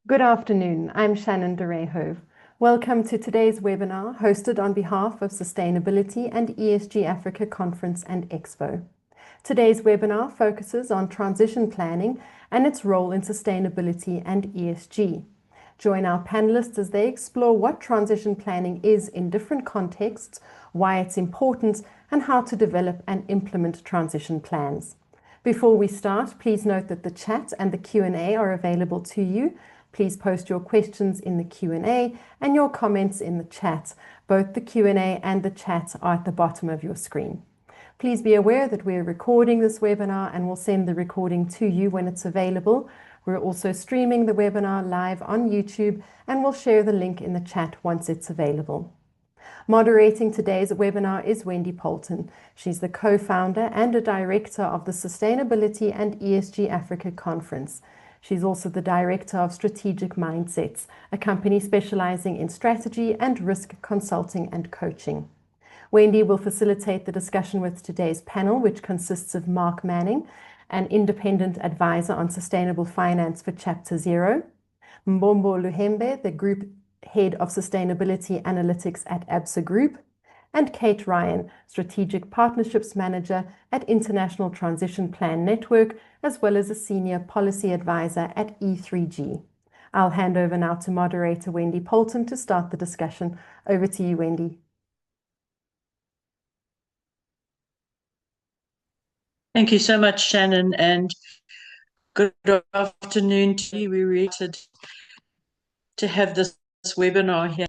Good afternoon. I'm Shannon Derehove. Welcome to today's webinar hosted on behalf of Sustainability and ESG Africa Conference and Expo. Today's webinar focuses on transition planning and its role in sustainability and ESG. Join our panelists as they explore what transition planning is in different contexts, why it's important, and how to develop and implement transition plans. Before we start, please note that the chat and the Q&A are available to you. Please post your questions in the Q&A and your comments in the chat. Both the Q&A and the chat are at the bottom of your screen. Please be aware that we're recording this webinar and we'll send the recording to you when it's available. We're also streaming the webinar live on YouTube and we'll share the link in the chat once it's available. Moderating today's webinar is Wendy Poulton. She's the co-founder and a director of the Sustainability and ESG Africa Conference. She's also the director of Strategic Mindsets, a company specializing in strategy and risk consulting and coaching. Wendy will facilitate the discussion with today's panel, which consists of Mark Manning, an independent advisor on sustainable finance for Chapter Zero, Mbombo Luhembe, the group head of sustainability analytics at ABSA Group, and Kate Ryan, Strategic Partnerships Manager at International Transition Plan Network, as well as a Senior Policy Advisor at E3G. I'll hand over now to moderator Wendy Poulton to start the discussion. Over to you, Wendy. Thank you so much, Shannon, and good afternoon to you. We're really excited to have this webinar here.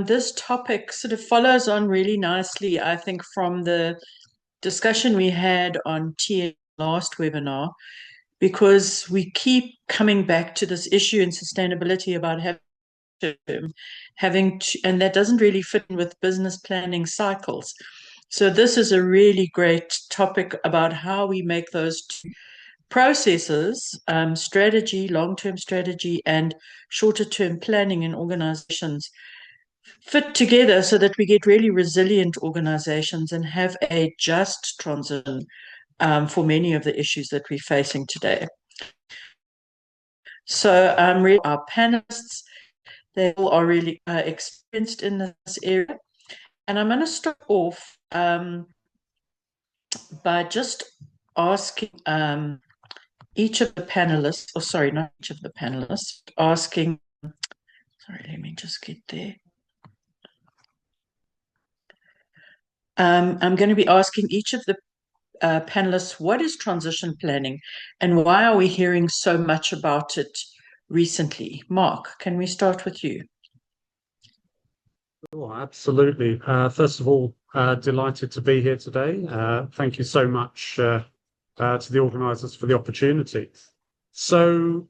This topic sort of follows on really nicely, I think, from the discussion we had on TA last webinar, because we keep coming back to this issue in sustainability about having to, and that doesn't really fit in with business planning cycles. So this is a really great topic about how we make those two processes, strategy, long-term strategy, and shorter-term planning in organizations fit together so that we get really resilient organizations and have a just transition for many of the issues that we're facing today. So really our panelists, they all are really experienced in this area. And I'm going to start off by just asking each of the panelists, or sorry, not each of the panelists, asking, sorry, let me just get there. I'm going to be asking each of the panelists, what is transition planning and why are we hearing so much about it recently? Mark, can we start with you? Oh, absolutely. First of all, delighted to be here today. Thank you so much to the organisers for the opportunity. So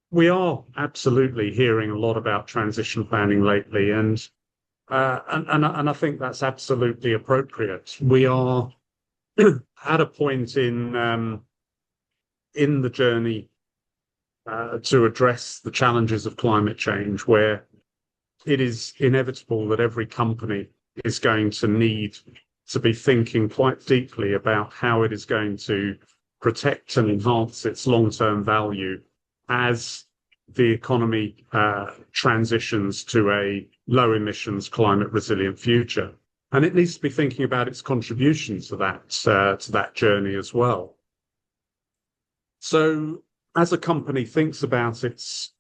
we are absolutely hearing a lot about transition planning lately, and I think that's absolutely appropriate. We are at a point in the journey to address the challenges of climate change, where it is inevitable that every company is going to need to be thinking quite deeply about how it is going to protect and enhance its long-term value as the economy transitions to a low-emissions, climate-resilient future. And it needs to be thinking about its contribution to that journey as well. So as a company thinks about its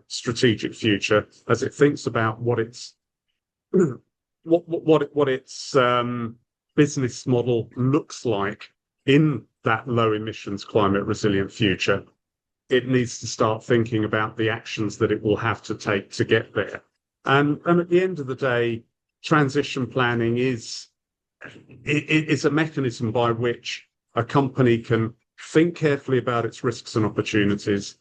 strategic future, as it thinks about what its business model looks like in that low emissions, climate resilient future, it needs to start thinking about the actions that it will have to take to get there. And at the end of the day, transition planning is a mechanism by which a company can think carefully about its risks and opportunities,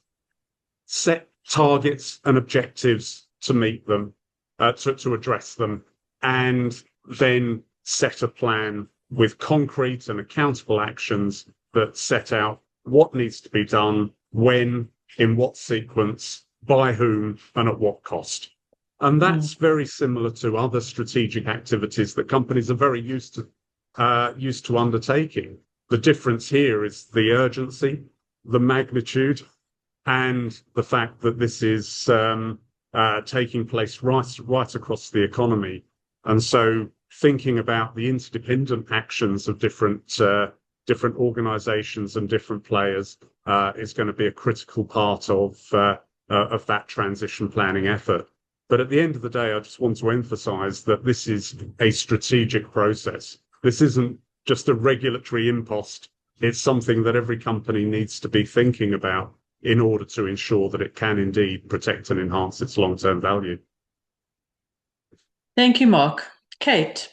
set targets and objectives to meet them, to address them, and then set a plan with concrete and accountable actions that set out what needs to be done, when, in what sequence, by whom, and at what cost. And that's very similar to other strategic activities that companies are very used to undertaking. The difference here is the urgency, the magnitude, and the fact that this is taking place right across the economy. And so thinking about the interdependent actions of different organizations and different players is going to be a critical part of that transition planning effort. But at the end of the day, I just want to emphasize that this is a strategic process. This isn't just a regulatory impost. It's something that every company needs to be thinking about in order to ensure that it can indeed protect and enhance its long-term value. Thank you, Mark. Kate.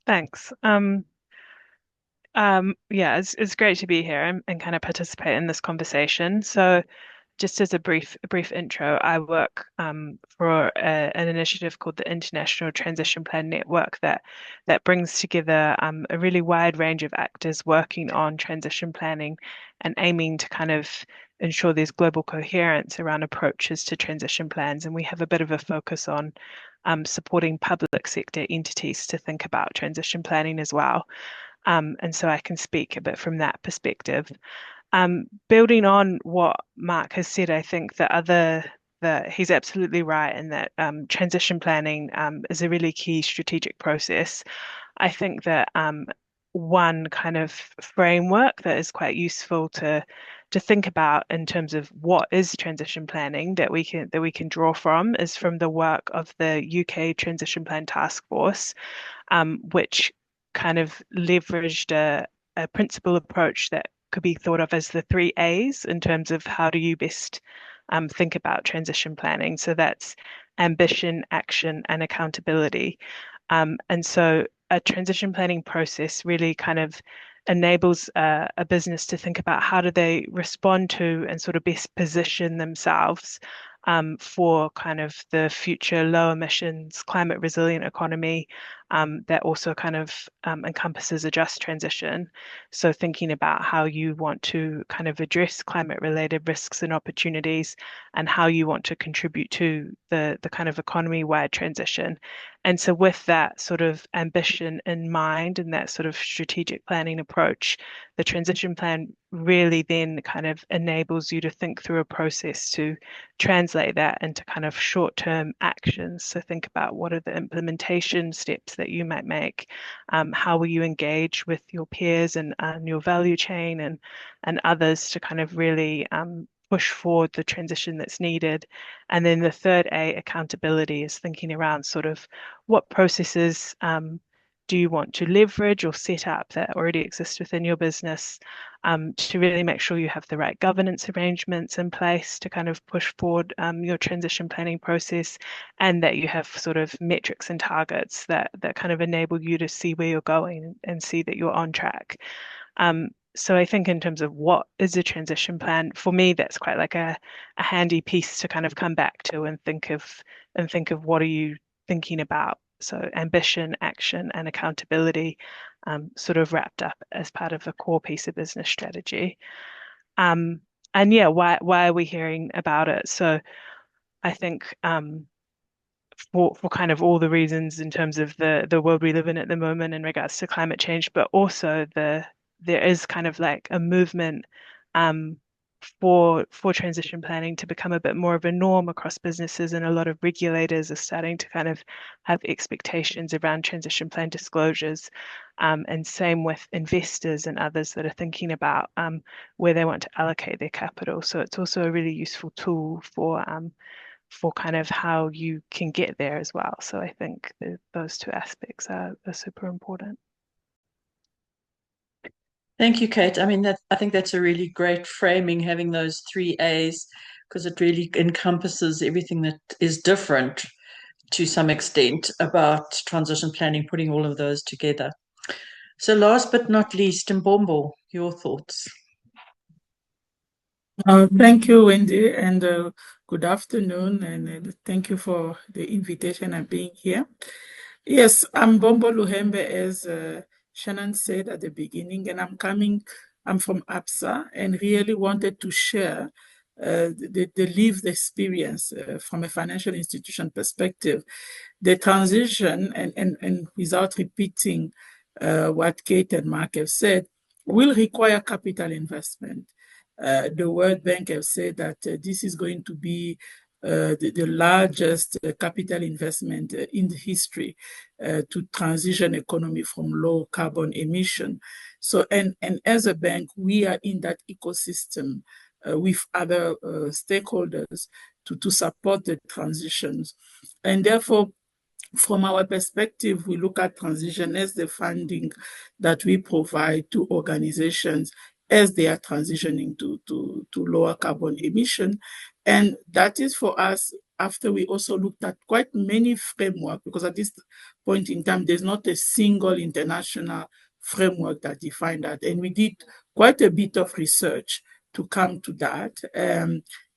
Thanks. Yeah, it's great to be here and kind of participate in this conversation. So just as a brief intro, I work for an initiative called the International Transition Plan Network that brings together a really wide range of actors working on transition planning and aiming to kind of ensure there's global coherence around approaches to transition plans. And we have a bit of a focus on supporting public sector entities to think about transition planning as well. And so I can speak a bit from that perspective. Building on what Mark has said, I think that he's absolutely right in that transition planning is a really key strategic process. I think that one kind of framework that is quite useful to think about in terms of what is transition planning that we can draw from is from the work of the UK Transition Plan Task Force, which kind of leveraged a principal approach that could be thought of as the 3 A's in terms of how do you best think about transition planning. So that's ambition, action, and accountability. And so a transition planning process really kind of enables a business to think about how do they respond to and sort of best position themselves for kind of the future low emissions, climate resilient economy that also kind of encompasses a just transition. So thinking about how you want to kind of address climate related risks and opportunities and how you want to contribute to the kind of economy wide transition. And so with that sort of ambition in mind and that sort of strategic planning approach, the transition plan really then kind of enables you to think through a process to translate that into kind of short-term actions. So think about what are the implementation steps that you might make, how will you engage with your peers and your value chain and others to kind of really push forward the transition that's needed. And then the third A, accountability, is thinking around sort of what processes do you want to leverage or set up that already exist within your business to really make sure you have the right governance arrangements in place to kind of push forward your transition planning process, and that you have sort of metrics and targets that kind of enable you to see where you're going and see that you're on track. So I think in terms of what is a transition plan, for me, that's quite like a handy piece to kind of come back to and think of what are you thinking about. So ambition, action, and accountability sort of wrapped up as part of a core piece of business strategy. And yeah, why are we hearing about it? So I think for kind of all the reasons in terms of the world we live in at the moment in regards to climate change, but also there is kind of like a movement for transition planning to become a bit more of a norm across businesses, and a lot of regulators are starting to kind of have expectations around transition plan disclosures, and same with investors and others that are thinking about where they want to allocate their capital. So it's also a really useful tool for kind of how you can get there as well. So I think those two aspects are super important. Thank you, Kate. I mean, I think that's a really great framing, having those 3 A's, because it really encompasses everything that is different to some extent about transition planning, putting all of those together. So last but not least, Mbombo, your thoughts. Thank you, Wendy, and good afternoon, and thank you for the invitation and being here. Yes, I'm Bombo Luhembe, as Shannon said at the beginning, and I'm from APSA and really wanted to share the lived experience from a financial institution perspective. The transition, and without repeating what Kate and Mark have said, will require capital investment. The World Bank have said that this is going to be the largest capital investment in the history to transition economy from low carbon emission. So, and as a bank, we are in that ecosystem with other stakeholders to support the transitions. And therefore, from our perspective, we look at transition as the funding that we provide to organizations as they are transitioning to lower carbon emission. And that is for us after we also looked at quite many frameworks, because at this point in time, there's not a single international framework that define that. And we did quite a bit of research to come to that.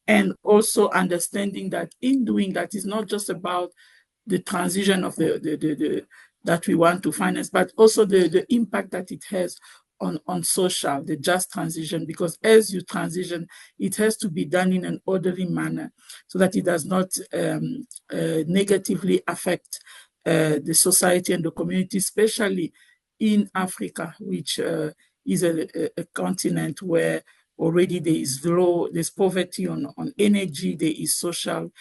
And also understanding that in doing that, it's not just about the transition of that we want to finance, but also the impact that it has on social, the just transition, because as you transition, it has to be done in an orderly manner so that it does not negatively affect the society and the community, especially in Africa, which is a continent where already there's poverty on energy, there is social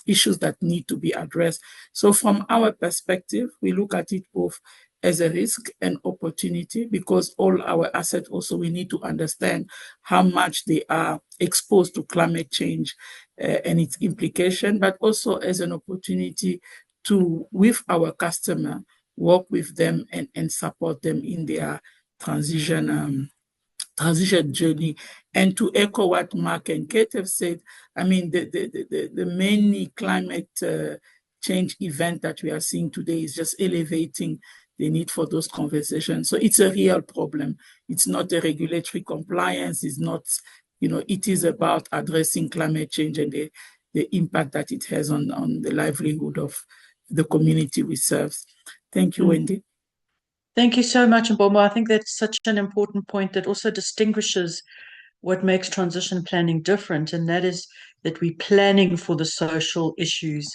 issues that need to be addressed. So from our perspective, we look at it both as a risk and opportunity, because all our assets also, we need to understand how much they are exposed to climate change and its implication, but also as an opportunity to, with our customer, work with them and support them in their transition journey. And to echo what Mark and Kate have said, I mean, the many climate change event that we are seeing today is just elevating the need for those conversations. So it's a real problem. It's not a regulatory compliance. It's not, it is about addressing climate change and the impact that it has on the livelihood of the community we serve. Thank you, Wendy. Thank you so much, Mbombo. I think that's such an important point that also distinguishes what makes transition planning different, and that is that we're planning for the social issues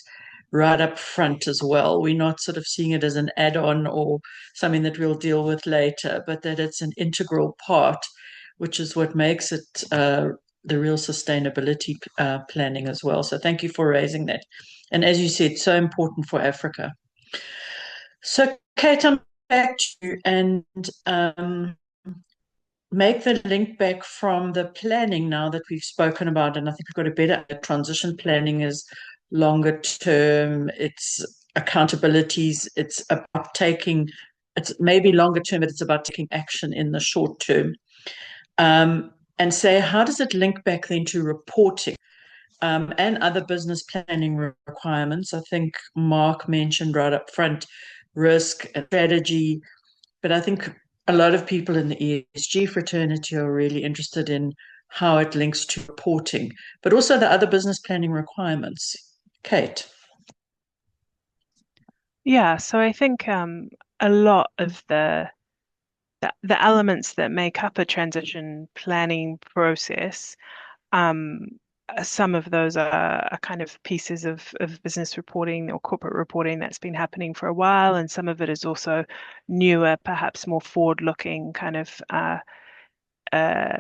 right up front as well. We're not sort of seeing it as an add-on or something that we'll deal with later, but that it's an integral part, which is what makes it the real sustainability planning as well. So thank you for raising that. And as you said, so important for Africa. So Kate, I'm back to you and make the link back from the planning now that we've spoken about, and I think we've got a better transition planning is longer term, it's accountabilities, it's about taking, it's maybe longer term, but it's about taking action in the short term. And say, how does it link back then to reporting and other business planning requirements? I think Mark mentioned right up front risk and strategy, but I think a lot of people in the ESG fraternity are really interested in how it links to reporting, but also the other business planning requirements. Kate. Yeah, so I think a lot of the elements that make up a transition planning process, some of those are kind of pieces of business reporting or corporate reporting that's been happening for a while, and some of it is also newer, perhaps more forward-looking kind of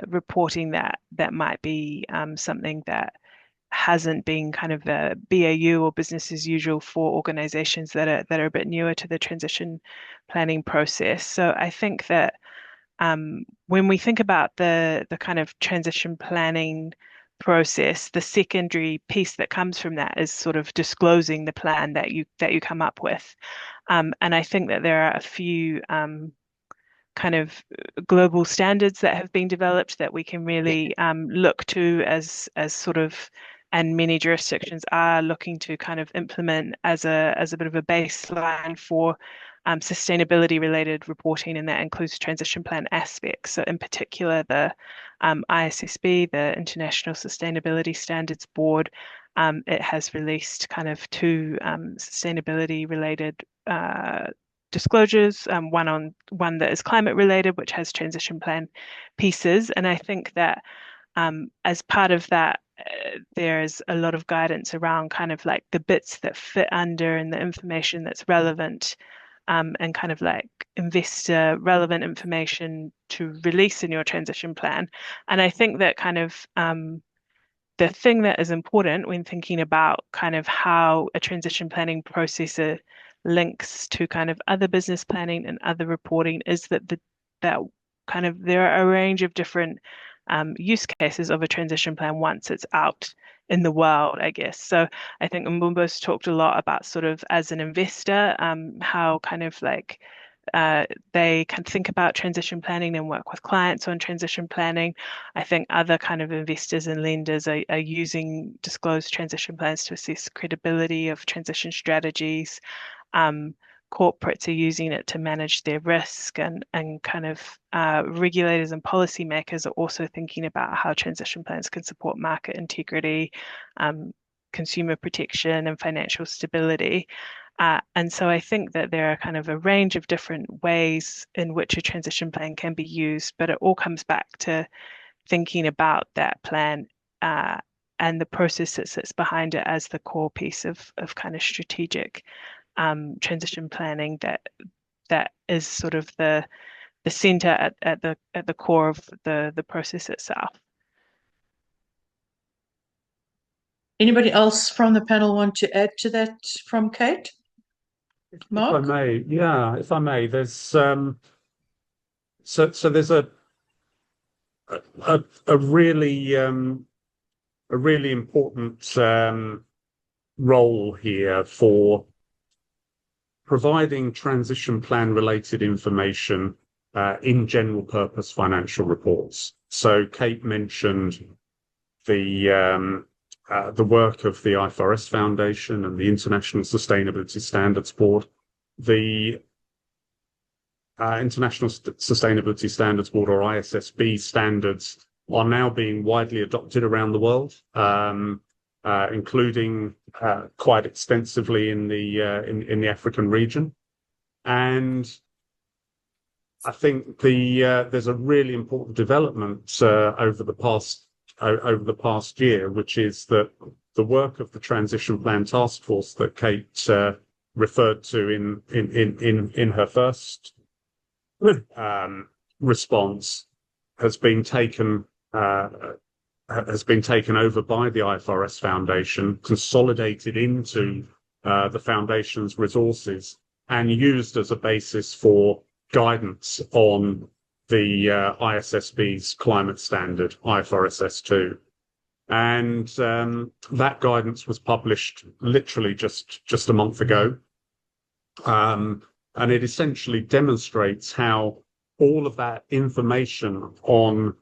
reporting that might be something that hasn't been kind of a BAU or business as usual for organizations that are a bit newer to the transition planning process. So I think that when we think about the kind of transition planning process, the secondary piece that comes from that is sort of disclosing the plan that you come up with. And I think that there are a few kind of global standards that have been developed that we can really look to as sort of, and many jurisdictions are looking to kind of implement as a bit of a baseline for sustainability related reporting, and that includes transition plan aspects. So in particular, the ISSB, the International Sustainability Standards Board, it has released kind of two sustainability related disclosures, one that is climate related, which has transition plan pieces. And I think that as part of that, there's a lot of guidance around kind of like the bits that fit under and the information that's relevant and kind of like investor relevant information to release in your transition plan. And I think that kind of the thing that is important when thinking about kind of how a transition planning process links to kind of other business planning and other reporting is that that kind of there are a range of different use cases of a transition plan once it's out in the world, I guess. So I think Mbumbo's talked a lot about sort of as an investor, how kind of like they can think about transition planning and work with clients on transition planning. I think other kind of investors and lenders are using disclosed transition plans to assess credibility of transition strategies. Corporates are using it to manage their risk, and kind of regulators and policymakers are also thinking about how transition plans can support market integrity, consumer protection, and financial stability. And so I think that there are kind of a range of different ways in which a transition plan can be used, but it all comes back to thinking about that plan and the process that sits behind it as the core piece of kind of strategic transition planning that is sort of the center at the core of the process itself. Anybody else from the panel want to add to that from Kate? Mark? If I may, there's so there's a really important role here for providing transition plan related information in general purpose financial reports. So Kate mentioned the work of the IFRS Foundation and the International Sustainability Standards Board. The International Sustainability Standards Board, or ISSB standards, are now being widely adopted around the world, including quite extensively in the African region. And I think there's a really important development over the past year, which is that the work of the Transition Plan Task Force that Kate referred to in her first response has been taken over by the IFRS Foundation, consolidated into the foundation's resources, and used as a basis for guidance on the ISSB's climate standard, IFRS S2. And that guidance was published literally just a month ago. And it essentially demonstrates how all of that information on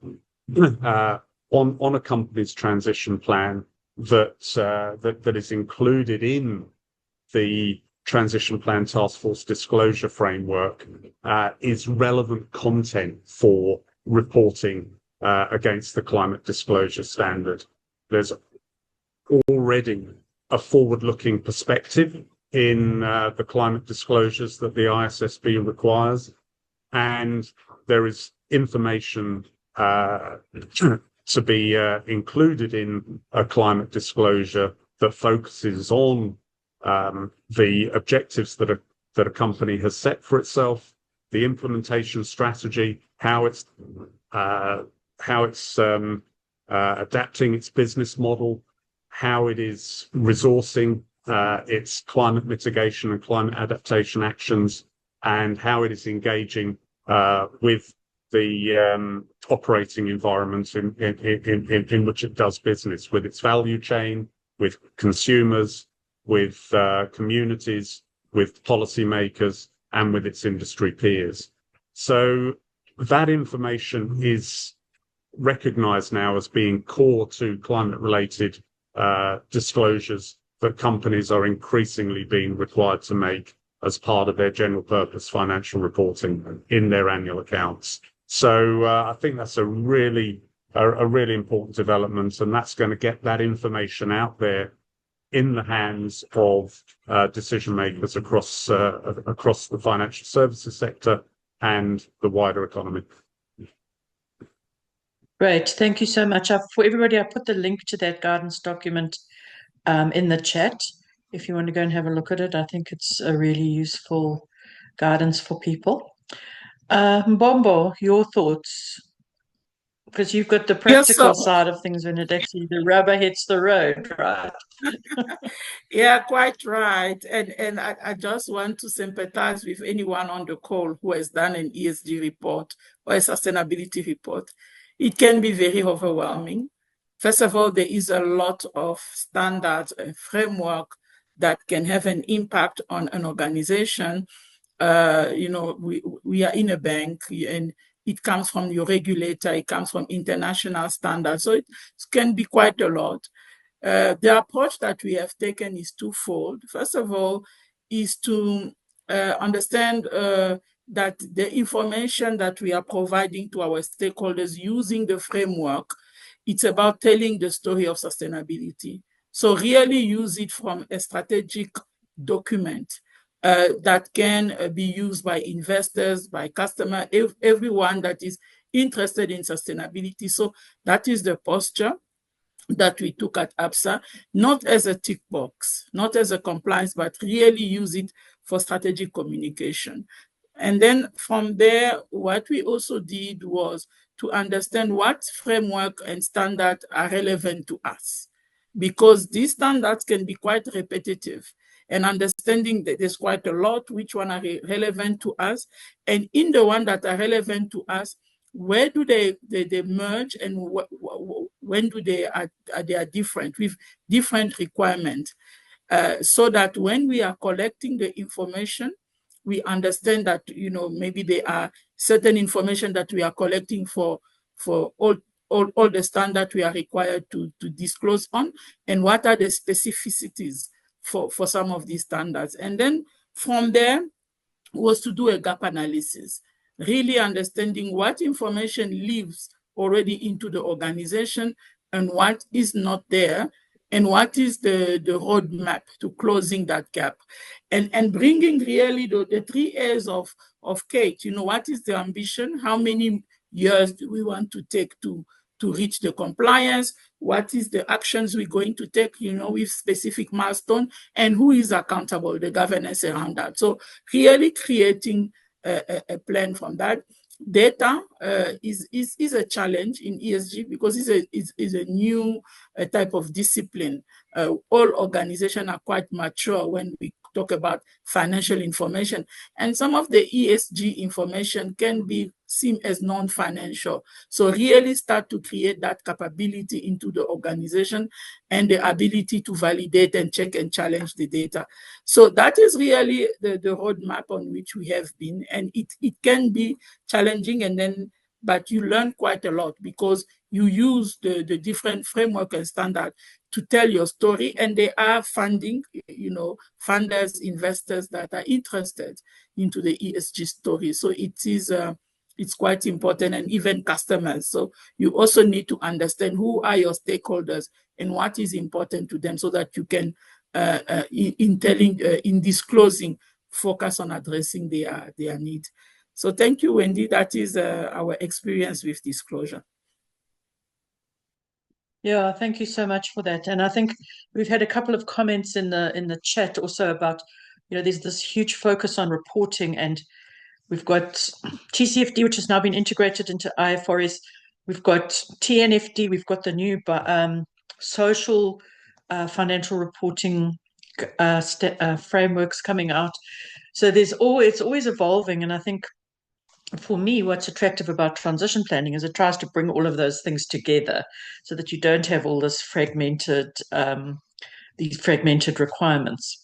a company's transition plan that is included in the Transition Plan Task Force disclosure framework is relevant content for reporting against the climate disclosure standard. There's already a forward-looking perspective in the climate disclosures that the ISSB requires, and there is information to be included in a climate disclosure that focuses on the objectives that a company has set for itself, the implementation strategy, how it's adapting its business model, how it is resourcing its climate mitigation and climate adaptation actions, and how it is engaging with the operating environment in which it does business, with its value chain, with consumers, with communities, with policymakers, and with its industry peers. So that information is recognized now as being core to climate-related disclosures that companies are increasingly being required to make as part of their general purpose financial reporting in their annual accounts. So I think that's a really important development, and that's going to get that information out there in the hands of decision makers across the financial services sector and the wider economy. Great, thank you so much. For everybody, I put the link to that guidance document in the chat. If you want to go and have a look at it, I think it's a really useful guidance for people. Mbombo, your thoughts? Because you've got the practical side of things when it actually the rubber hits the road, right? Yeah, quite right. And I just want to sympathize with anyone on the call who has done an ESG report or a sustainability report. It can be very overwhelming. First of all, there is a lot of standards and framework that can have an impact on an organization. We are in a bank, and it comes from your regulator, it comes from international standards. So it can be quite a lot. The approach that we have taken is twofold. First of all, is to understand that the information that we are providing to our stakeholders using the framework, it's about telling the story of sustainability. So really use it from a strategic document that can be used by investors, by customers, everyone that is interested in sustainability. So that is the posture that we took at ABSA, not as a tick box, not as a compliance, but really use it for strategic communication. And then from there, what we also did was to understand what framework and standards are relevant to us, because these standards can be quite repetitive, and understanding that there's quite a lot, which one are relevant to us, and in the one that are relevant to us, where do they merge, and when do they are different with different requirements, so that when we are collecting the information, we understand that maybe there are certain information that we are collecting for all the standards we are required to disclose on, and what are the specificities for some of these standards. And then from there was to do a gap analysis, really understanding what information lives already into the organization and what is not there, and what is the roadmap to closing that gap, and bringing really the 3 A's of Kate. What is the ambition? How many years do we want to take to reach the compliance? What is the actions we're going to take, with specific milestone, and who is accountable, the governance around that. So really creating a plan from that. Data is a challenge in ESG because it's a new type of discipline. All organizations are quite mature when we talk about financial information, and some of the ESG information can be seen as non-financial. So really start to create that capability into the organization and the ability to validate and check and challenge the data. So that is really the roadmap on which we have been, and it can be challenging, but you learn quite a lot because you use the different framework and standard to tell your story, and they are funding, funders, investors that are interested into the ESG story. So it's quite important, and even customers. So you also need to understand who are your stakeholders and what is important to them, so that you can, in disclosing, focus on addressing their need. So thank you, Wendy. That is our experience with disclosure. Yeah, thank you so much for that. And I think we've had a couple of comments in the chat also about, there's this huge focus on reporting, and we've got TCFD, which has now been integrated into IFRS. We've got TNFD. We've got the new social financial reporting frameworks coming out. So it's always evolving. And I think for me, what's attractive about transition planning is it tries to bring all of those things together so that you don't have all this these fragmented requirements.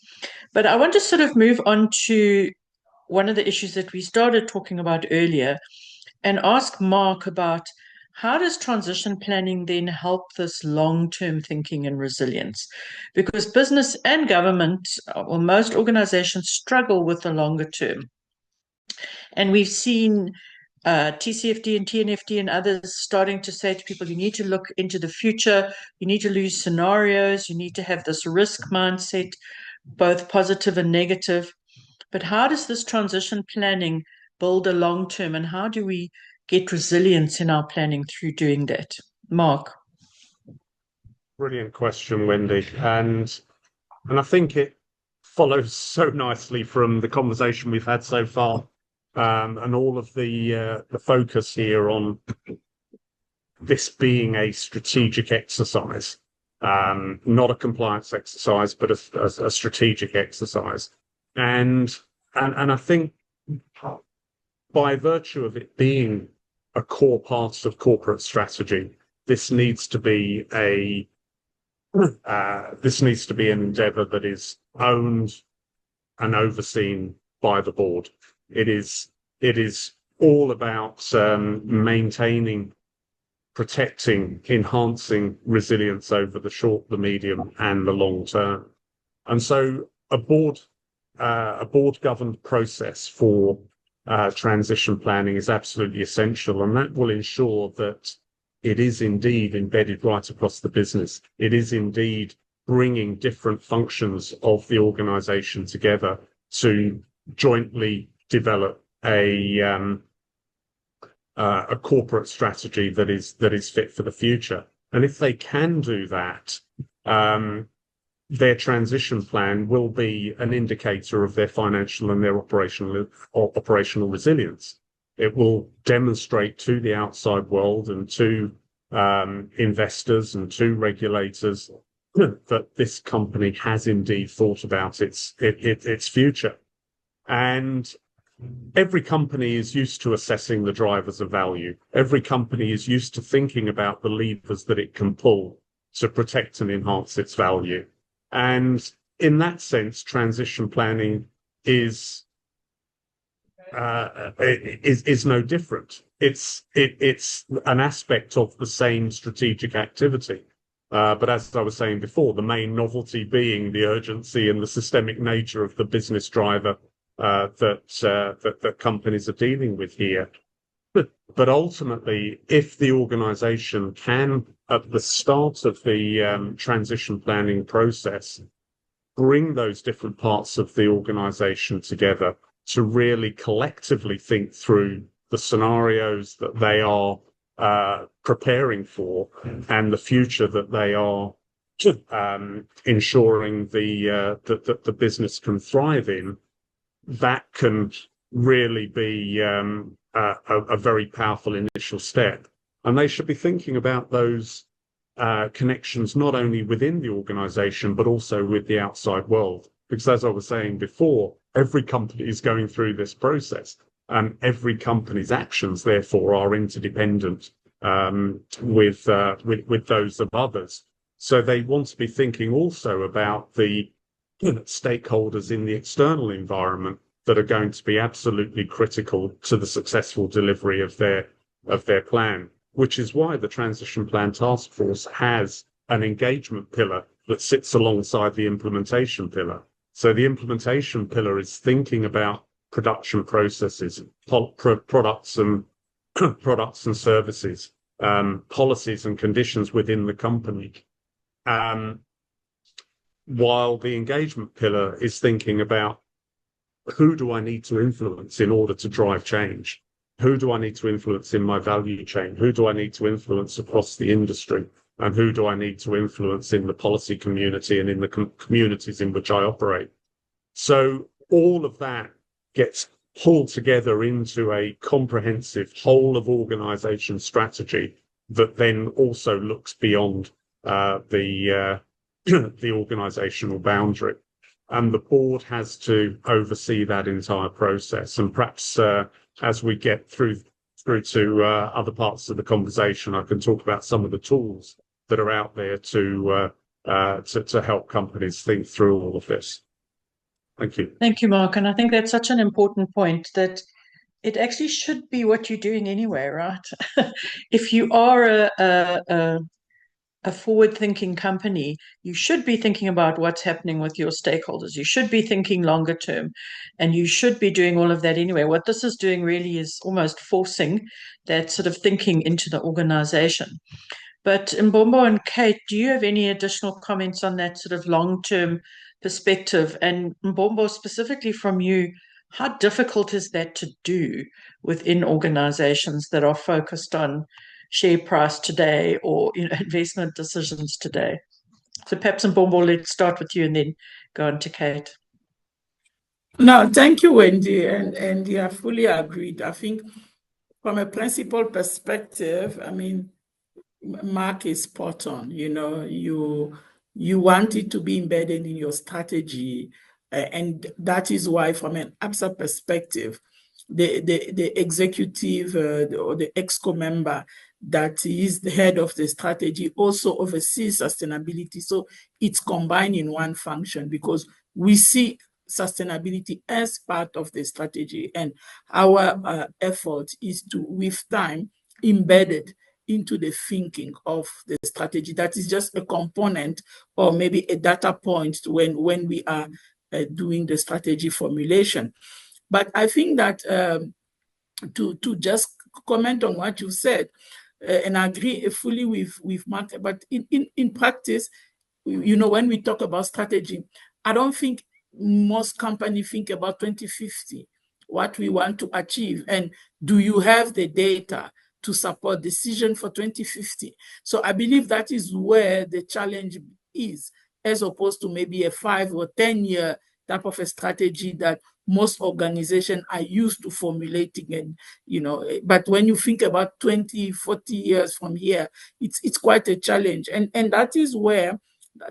But I want to sort of move on to one of the issues that we started talking about earlier and ask Mark about how does transition planning then help this long-term thinking and resilience? Because business and government, or most organizations, struggle with the longer term. And we've seen TCFD and TNFD and others starting to say to people, you need to look into the future, you need to use scenarios, you need to have this risk mindset, both positive and negative. But how does this transition planning build a long term, and how do we get resilience in our planning through doing that? Mark. Brilliant question, Wendy. And I think it follows so nicely from the conversation we've had so far, and all of the focus here on this being a strategic exercise, not a compliance exercise, but a strategic exercise. And I think by virtue of it being a core part of corporate strategy, this needs to be an endeavor that is owned and overseen by the board. It is all about maintaining, protecting, enhancing resilience over the short, the medium, and the long term. And so a board governed process for transition planning is absolutely essential, and that will ensure that it is indeed embedded right across the business. It is indeed bringing different functions of the organization together to jointly develop a corporate strategy that is fit for the future. And if they can do that, their transition plan will be an indicator of their financial and their operational resilience. It will demonstrate to the outside world and to investors and to regulators that this company has indeed thought about its future. And every company is used to assessing the drivers of value. Every company is used to thinking about the levers that it can pull to protect and enhance its value. And in that sense, transition planning is no different. It's an aspect of the same strategic activity. But as I was saying before, the main novelty being the urgency and the systemic nature of the business driver that companies are dealing with here. But ultimately, if the organization can, at the start of the transition planning process, bring those different parts of the organization together to really collectively think through the scenarios that they are preparing for and the future that they are ensuring that the business can thrive in, that can really be a very powerful initial step. And they should be thinking about those connections not only within the organization, but also with the outside world. Because as I was saying before, every company is going through this process, and every company's actions, therefore, are interdependent with those of others. So they want to be thinking also about the stakeholders in the external environment that are going to be absolutely critical to the successful delivery of their plan, which is why the Transition Plan Task Force has an engagement pillar that sits alongside the implementation pillar. So the implementation pillar is thinking about production processes, products and services, policies and conditions within the company. While the engagement pillar is thinking about who do I need to influence in order to drive change? Who do I need to influence in my value chain? Who do I need to influence across the industry? And who do I need to influence in the policy community and in the communities in which I operate? So all of that gets pulled together into a comprehensive whole of organization strategy that then also looks beyond the organizational boundary. And the board has to oversee that entire process. And perhaps as we get through to other parts of the conversation, I can talk about some of the tools that are out there to help companies think through all of this. Thank you. Thank you, Mark. And I think that's such an important point, that it actually should be what you're doing anyway, right? If you are a forward-thinking company, you should be thinking about what's happening with your stakeholders. You should be thinking longer term, and you should be doing all of that anyway. What this is doing really is almost forcing that sort of thinking into the organization. But Mbombo and Kate, do you have any additional comments on that sort of long-term perspective? And Mbombo, specifically from you, how difficult is that to do within organizations that are focused on share price today or investment decisions today? So perhaps Mbombo, let's start with you and then go on to Kate. No, thank you, Wendy, and yeah, fully agreed. I think from a principal perspective, I mean, Mark is spot on. You want it to be embedded in your strategy, and that is why, from an ABSA perspective, the executive or the Exco member that is the head of the strategy also oversees sustainability. So it's combined in one function because we see sustainability as part of the strategy, and our effort is to, with time, embed it into the thinking of the strategy. That is just a component or maybe a data point when we are doing the strategy formulation. But I think that to just comment on what you said, and I agree fully with Mark, but in practice, when we talk about strategy, I don't think most companies think about 2050, what we want to achieve, and do you have the data to support decision for 2050? So I believe that is where the challenge is, as opposed to maybe a 5 or 10-year type of a strategy that most organizations are used to formulating. And but when you think about 20, 40 years from here, it's quite a challenge, and that is where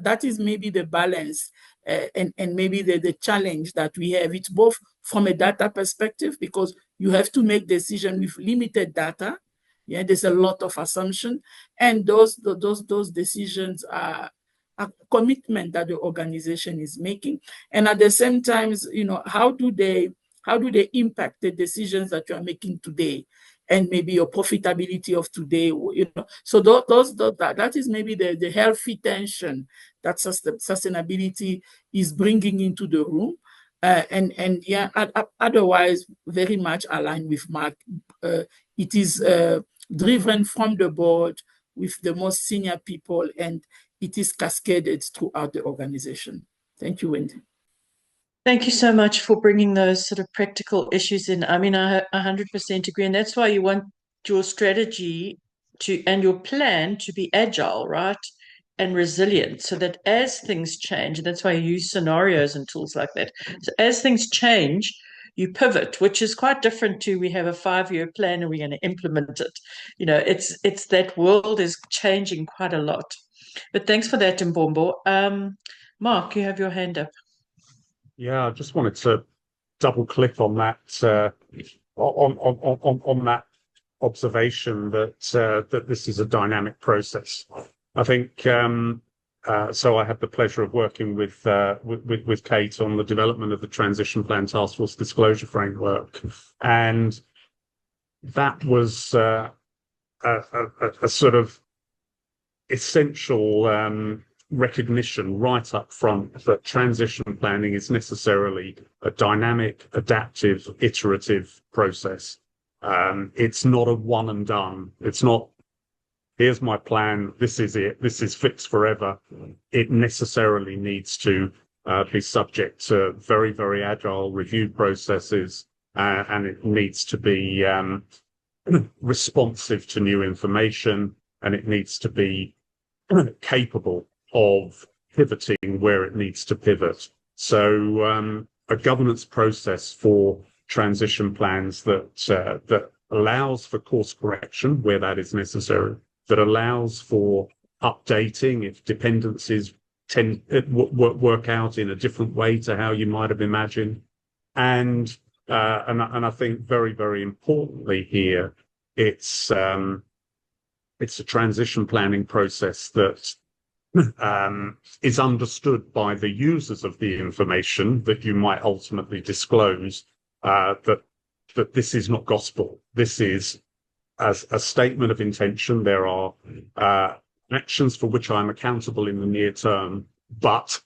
that is maybe the balance, and maybe the challenge that we have. It's both from a data perspective, because you have to make decisions with limited data. Yeah, there's a lot of assumption, and those decisions are a commitment that the organization is making. And at the same time, how do they impact the decisions that you are making today, and maybe your profitability of today? So that is maybe the healthy tension that sustainability is bringing into the room. And yeah, otherwise, very much aligned with Mark. It is driven from the board with the most senior people, and it is cascaded throughout the organization. Thank you, Wendy. Thank you so much for bringing those sort of practical issues in. I mean, I 100% agree. And that's why you want your strategy and your plan to be agile, right? And resilient, so that as things change, that's why you use scenarios and tools like that. So as things change, you pivot, which is quite different to, we have a 5-year plan and we're going to implement it. It's that world is changing quite a lot. But thanks for that, Mbombo. Mark, you have your hand up. Yeah, I just wanted to double click on that on that observation that this is a dynamic process. I think so. I had the pleasure of working with Kate on the development of the Transition Plan Task Force Disclosure Framework, and that was a sort of essential recognition right up front that transition planning is necessarily a dynamic, adaptive, iterative process. It's not a one and done. It's not, here's my plan, this is it, this is fixed forever. It necessarily needs to be subject to very, very agile review processes, and it needs to be responsive to new information, and it needs to be capable of pivoting where it needs to pivot. So a governance process for transition plans that allows for course correction where that is necessary, that allows for updating if dependencies work out in a different way to how you might have imagined. And I think very, very importantly here, it's a transition planning process that is understood by the users of the information that you might ultimately disclose, that this is not gospel. This is as a statement of intention. There are actions for which I'm accountable in the near term, but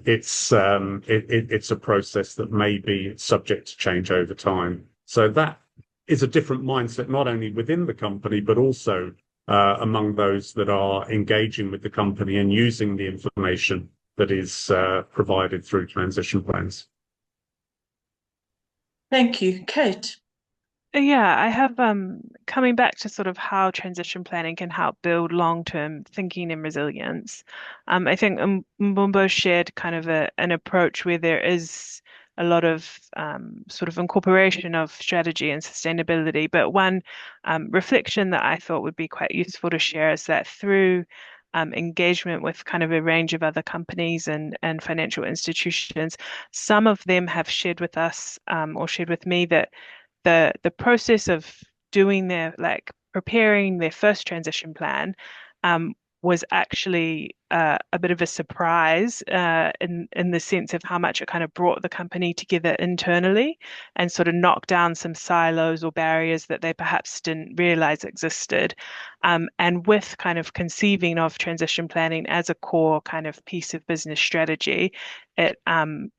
it's a process that may be subject to change over time. So that is a different mindset, not only within the company, but also among those that are engaging with the company and using the information that is provided through transition plans. Thank you. Kate? Yeah, I have coming back to sort of how transition planning can help build long-term thinking and resilience. I think Mbumbo shared kind of an approach where there is a lot of sort of incorporation of strategy and sustainability. But one reflection that I thought would be quite useful to share is that through engagement with kind of a range of other companies and financial institutions, some of them have shared with us or shared with me that the process of doing their preparing their first transition plan was actually a bit of a surprise in the sense of how much it kind of brought the company together internally and sort of knocked down some silos or barriers that they perhaps didn't realize existed. And with kind of conceiving of transition planning as a core kind of piece of business strategy, it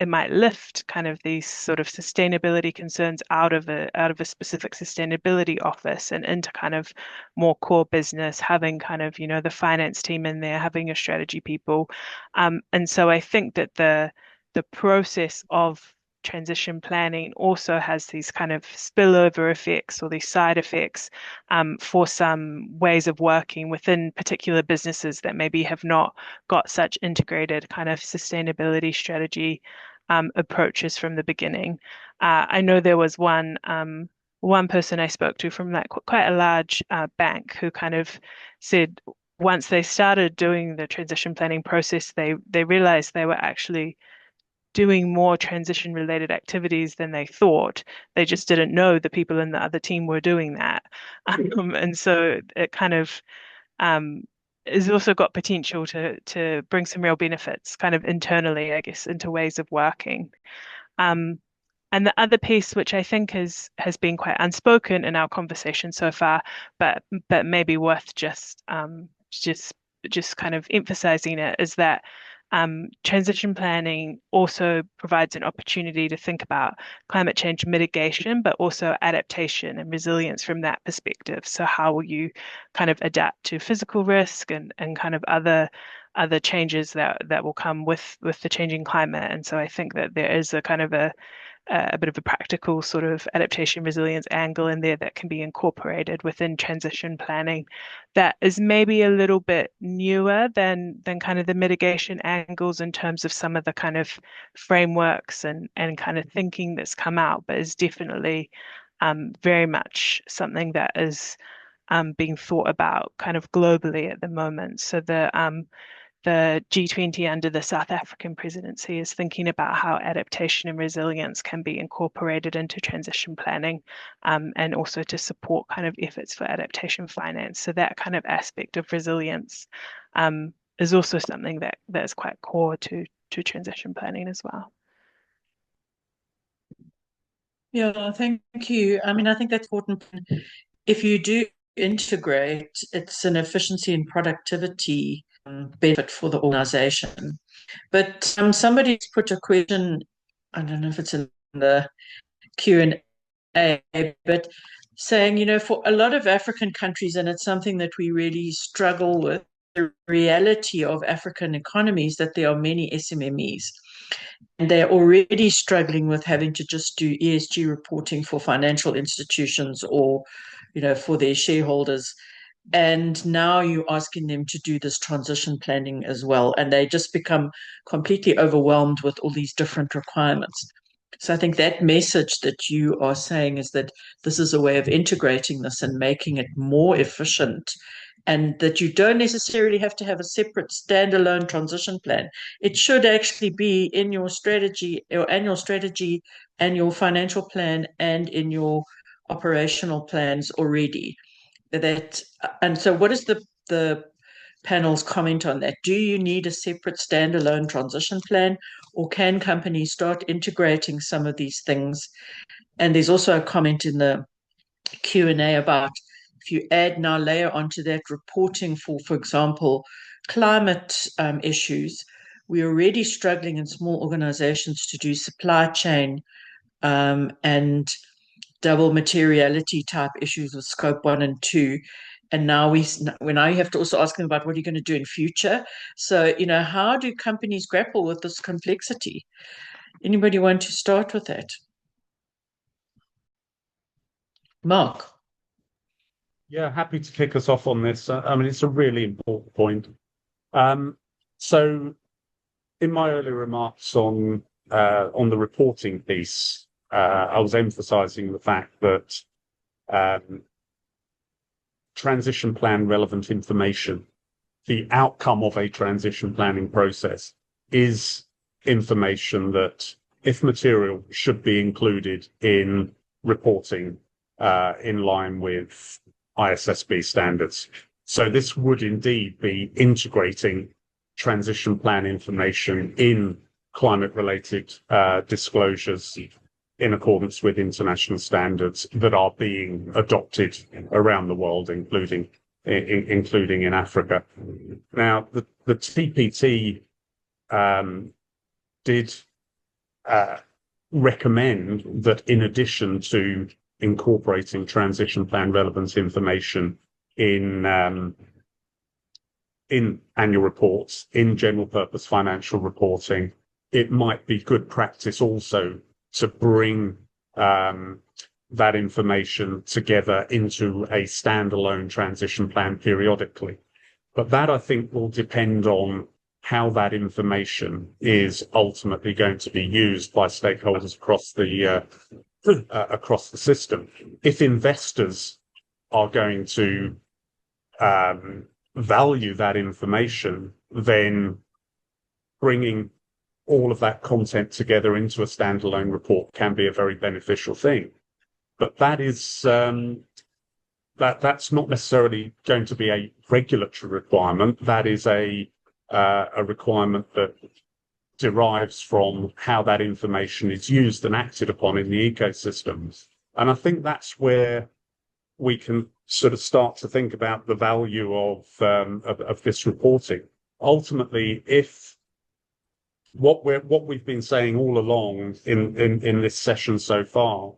might lift kind of these sort of sustainability concerns out of a specific sustainability office and into kind of more core business, having kind of, the finance team in there, having your strategy people. And so I think that the process of transition planning also has these kind of spillover effects or these side effects for some ways of working within particular businesses that maybe have not got such integrated kind of sustainability strategy approaches from the beginning. I know there was one person I spoke to from quite a large bank who kind of said once they started doing the transition planning process, they realized they were actually doing more transition related activities than they thought. They just didn't know the people in the other team were doing that. And so it kind of has also got potential to bring some real benefits kind of internally, I guess, into ways of working. And the other piece, which I think has been quite unspoken in our conversation so far, but maybe worth just kind of emphasizing it, is that transition planning also provides an opportunity to think about climate change mitigation, but also adaptation and resilience from that perspective. So how will you kind of adapt to physical risk and kind of other changes that will come with the changing climate? And so I think that there is a kind of a bit of a practical sort of adaptation resilience angle in there that can be incorporated within transition planning that is maybe a little bit newer than kind of the mitigation angles in terms of some of the kind of frameworks and kind of thinking that's come out, but is definitely very much something that is being thought about kind of globally at the moment. So the G20 under the South African presidency is thinking about how adaptation and resilience can be incorporated into transition planning and also to support kind of efforts for adaptation finance. So that kind of aspect of resilience is also something that is quite core to transition planning as well. Yeah, thank you. I mean, I think that's important. If you do integrate, it's an efficiency and productivity benefit for the organization. But somebody's put a question, I don't know if it's in the Q&A, but saying, for a lot of African countries, and it's something that we really struggle with, the reality of African economies, that there are many SMMEs. And they're already struggling with having to just do ESG reporting for financial institutions or, for their shareholders. And now you're asking them to do this transition planning as well. And they just become completely overwhelmed with all these different requirements. So I think that message that you are saying is that this is a way of integrating this and making it more efficient, and that you don't necessarily have to have a separate standalone transition plan. It should actually be in your strategy, your annual strategy and your financial plan and in your operational plans already. And so what is the panel's comment on that? Do you need a separate standalone transition plan, or can companies start integrating some of these things? And there's also a comment in the Q&A about if you layer onto that reporting for example, climate issues, we're already struggling in small organizations to do supply chain and double materiality type issues with scope 1 and 2. And now you have to also ask them about what are you going to do in future. So, how do companies grapple with this complexity? Anybody want to start with that? Mark? Yeah, happy to kick us off on this. I mean, it's a really important point. So in my earlier remarks on on the reporting piece, I was emphasizing the fact that transition plan relevant information, the outcome of a transition planning process, is information that, if material, should be included in reporting in line with ISSB standards. So this would indeed be integrating transition plan information in climate-related disclosures in accordance with international standards that are being adopted around the world, including in Africa. Now, the TPT did recommend that, in addition to incorporating transition plan relevant information in annual reports, in general purpose financial reporting, it might be good practice also to bring that information together into a standalone transition plan periodically. But that, I think, will depend on how that information is ultimately going to be used by stakeholders across the system. If investors are going to value that information, then bringing all of that content together into a standalone report can be a very beneficial thing. But that is that's not necessarily going to be a regulatory requirement. That is a requirement that derives from how that information is used and acted upon in the ecosystems. And I think that's where we can sort of start to think about the value of this reporting. Ultimately, if what we've been saying all along in this session so far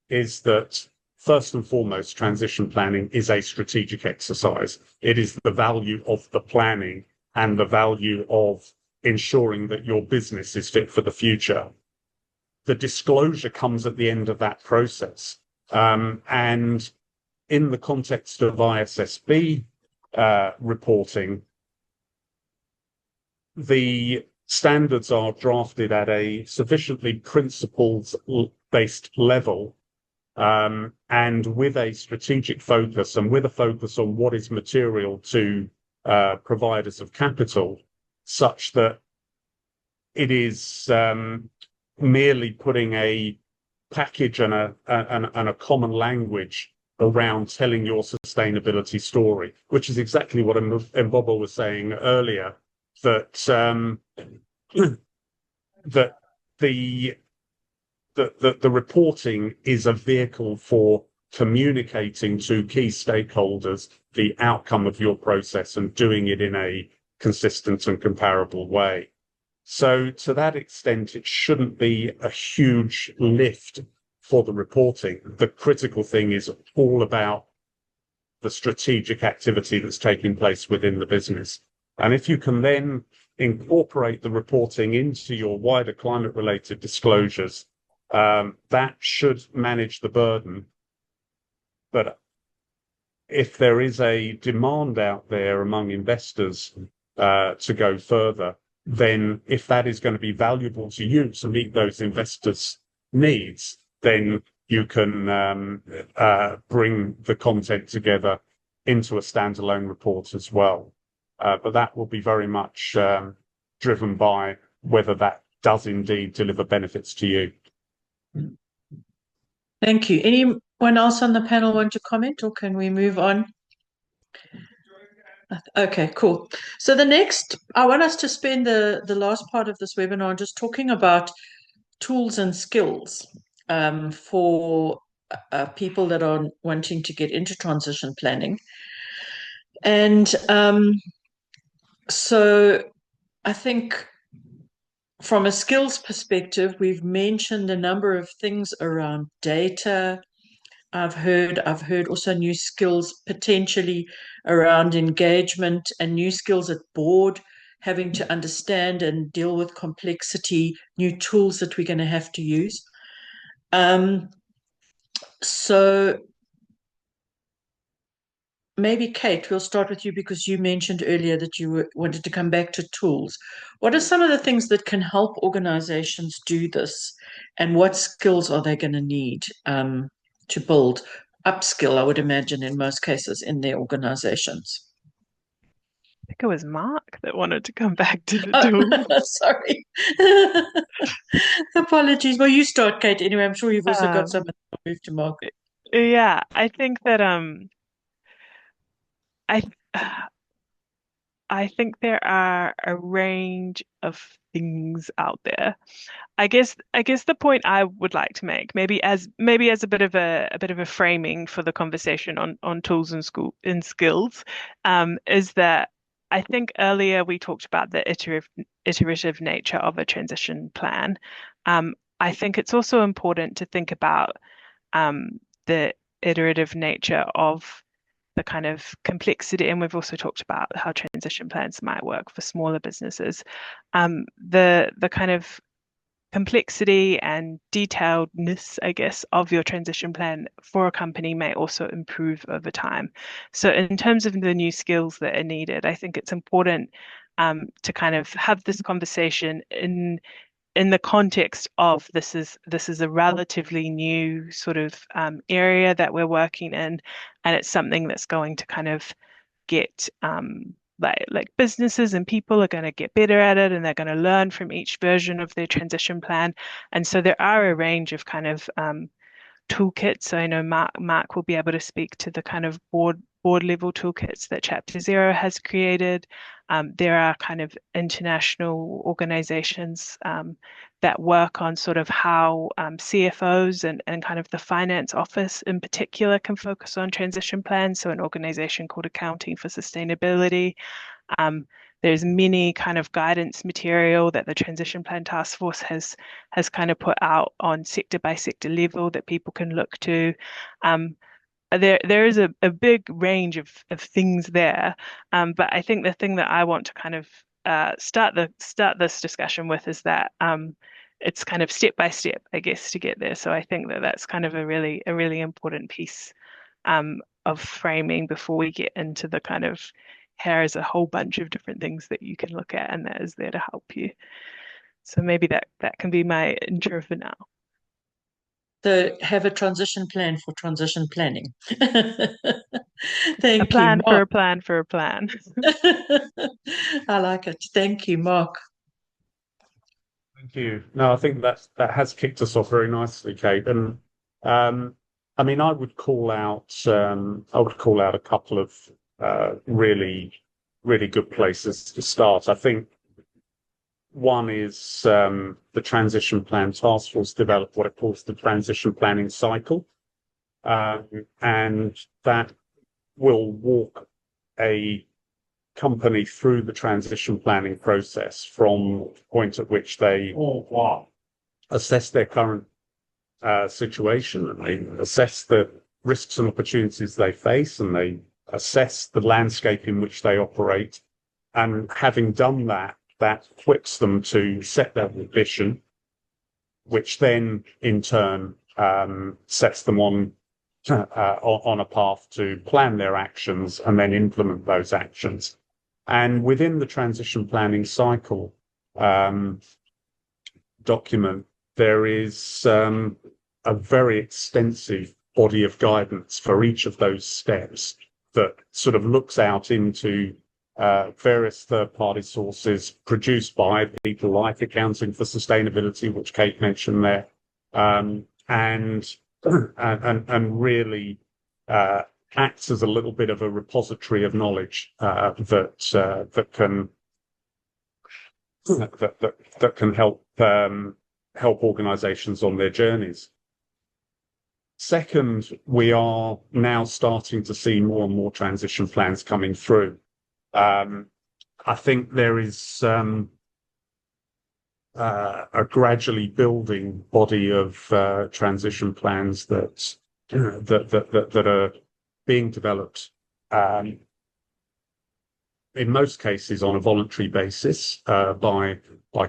is that, first and foremost, transition planning is a strategic exercise. It is the value of the planning and the value of ensuring that your business is fit for the future. The disclosure comes at the end of that process. And in the context of ISSB reporting, the standards are drafted at a sufficiently principles-based level, and with a strategic focus and with a focus on what is material to providers of capital, such that it is merely putting a package and a common language around telling your sustainability story, which is exactly what Mbobo was saying earlier, that that the reporting is a vehicle for communicating to key stakeholders the outcome of your process and doing it in a consistent and comparable way. So to that extent, it shouldn't be a huge lift for the reporting. The critical thing is all about the strategic activity that's taking place within the business. And if you can then incorporate the reporting into your wider climate-related disclosures, that should manage the burden. But if there is a demand out there among investors to go further, then if that is going to be valuable to you to meet those investors' needs, then you can bring the content together into a standalone report as well. But that will be very much driven by whether that does indeed deliver benefits to you. Thank you. Anyone else on the panel want to comment, or can we move on? Okay, cool. So the next, I want us to spend the last part of this webinar just talking about tools and skills for people that are wanting to get into transition planning. And so I think from a skills perspective, we've mentioned a number of things around data. I've heard also new skills potentially around engagement and new skills at board, having to understand and deal with complexity, new tools that we're going to have to use. So maybe Kate, we'll start with you because you mentioned earlier that you wanted to come back to tools. What are some of the things that can help organizations do this, and what skills are they going to need to build? Upskill, I would imagine, in most cases in their organizations. I think it was Mark that wanted to come back to the Oh, tool. sorry. Apologies. Well, you start, Kate. Anyway, I'm sure you've also got some. I'll move to Mark. Yeah, I think that I I think there are a range of things out there. I guess the point I would like to make, maybe as a bit of a framing for the conversation on tools and skills, is that I think earlier we talked about the iterative nature of a transition plan. I think it's also important to think about the iterative nature of the kind of complexity, and we've also talked about how transition plans might work for smaller businesses. The kind of complexity and detailedness, I guess, of your transition plan for a company may also improve over time. So in terms of the new skills that are needed, I think it's important to kind of have this conversation in the context of this is a relatively new sort of area that we're working in, and it's something that's going to kind of get like businesses and people are going to get better at it, and they're going to learn from each version of their transition plan. And so there are a range of kind of toolkits. So I know Mark will be able to speak to the kind of board level toolkits that Chapter Zero has created. There are kind of international organizations that work on sort of how CFOs and kind of the finance office in particular can focus on transition plans. So an organization called Accounting for Sustainability. There's many kind of guidance material that the Transition Plan Task Force has kind of put out on sector by sector level that people can look to. There is a big range of things there, but I think the thing that I want to kind of start this discussion with is that it's kind of step by step, I guess, to get there. So I think that that's kind of a really important piece of framing before we get into the kind of here's a whole bunch of different things that you can look at and that is there to help you. So maybe that can be my intro for now. So have a transition plan for transition planning. A plan for a plan for a plan. I like it. Thank you, Mark. Thank you. No, I think that has kicked us off very nicely, Kate. And I mean, I would call out a couple of really good places to start. I think one is the Transition Plan Task Force developed what it calls the transition planning cycle, and that will walk a company through the transition planning process from the point at which they assess their current situation, and they assess the risks and opportunities they face, and they assess the landscape in which they operate. And having done that equips them to set their ambition, which then in turn sets them on a path to plan their actions and then implement those actions. And within the transition planning cycle document, there is a very extensive body of guidance for each of those steps that sort of looks out into various third-party sources produced by people like Accounting for Sustainability, which Kate mentioned there, and really acts as a little bit of a repository of knowledge that can help organizations on their journeys. Second, we are now starting to see more and more transition plans coming through. I think there is a gradually building body of transition plans that are being developed in most cases on a voluntary basis by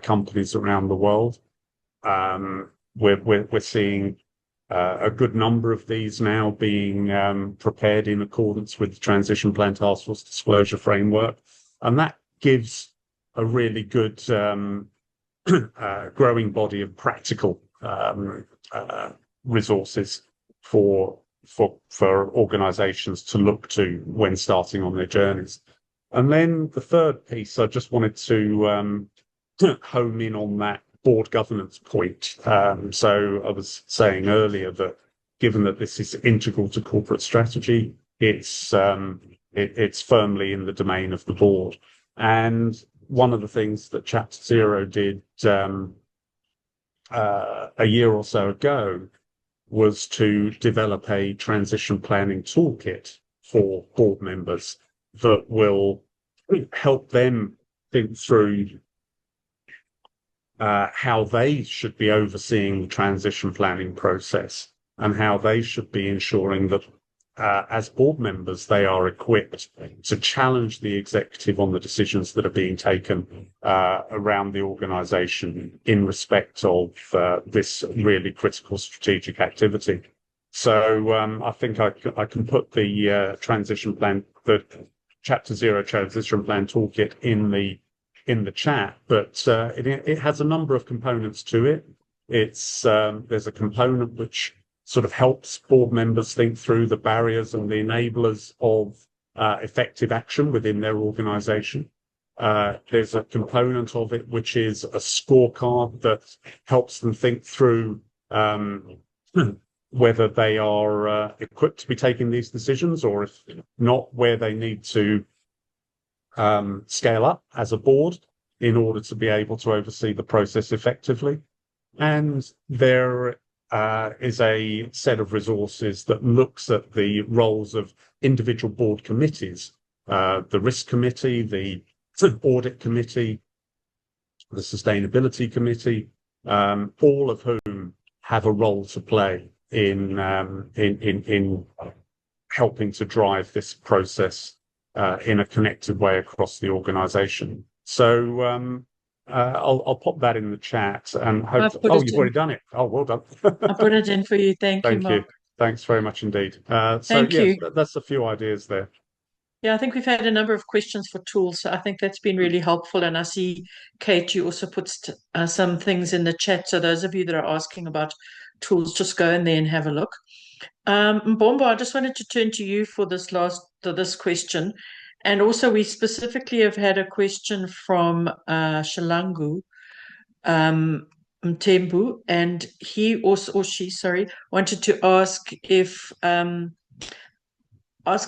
companies around the world. We're seeing a good number of these now being prepared in accordance with the Transition Plan Task Force disclosure framework. And that gives a really good growing body of practical resources for organizations to look to when starting on their journeys. And then the third piece, I just wanted to home in on that board governance point. So I was saying earlier that given that this is integral to corporate strategy, it's firmly in the domain of the board. And one of the things that Chapter Zero did a year or so ago was to develop a transition planning toolkit for board members that will help them think through how they should be overseeing the transition planning process and how they should be ensuring that as board members, they are equipped to challenge the executive on the decisions that are being taken around the organisation in respect of this really critical strategic activity. So I think I can put the transition plan, the Chapter Zero transition plan toolkit in the chat, but it has a number of components to it. It's there's a component which sort of helps board members think through the barriers and the enablers of effective action within their organisation. There's a component of it which is a scorecard that helps them think through whether they are equipped to be taking these decisions, or if not, where they need to scale up as a board in order to be able to oversee the process effectively. And there is a set of resources that looks at the roles of individual board committees, the risk committee, the audit committee, the sustainability committee, all of whom have a role to play in helping to drive this process in a connected way across the organisation. So I'll pop that in the chat and hope. Oh, you've already done it. Oh, well done. I'll put it in for you. Thank you, Mark. Thanks very much indeed. Thank you. That's a few ideas there. Yeah, I think we've had a number of questions for tools. So I think that's been really helpful. And I see, Kate, you also put some things in the chat. So those of you that are asking about tools, just go in there and have a look. Mbombo, I just wanted to turn to you for this question. And also we specifically have had a question from Shalangu Mtembu, and he also, or she, sorry, wanted to ask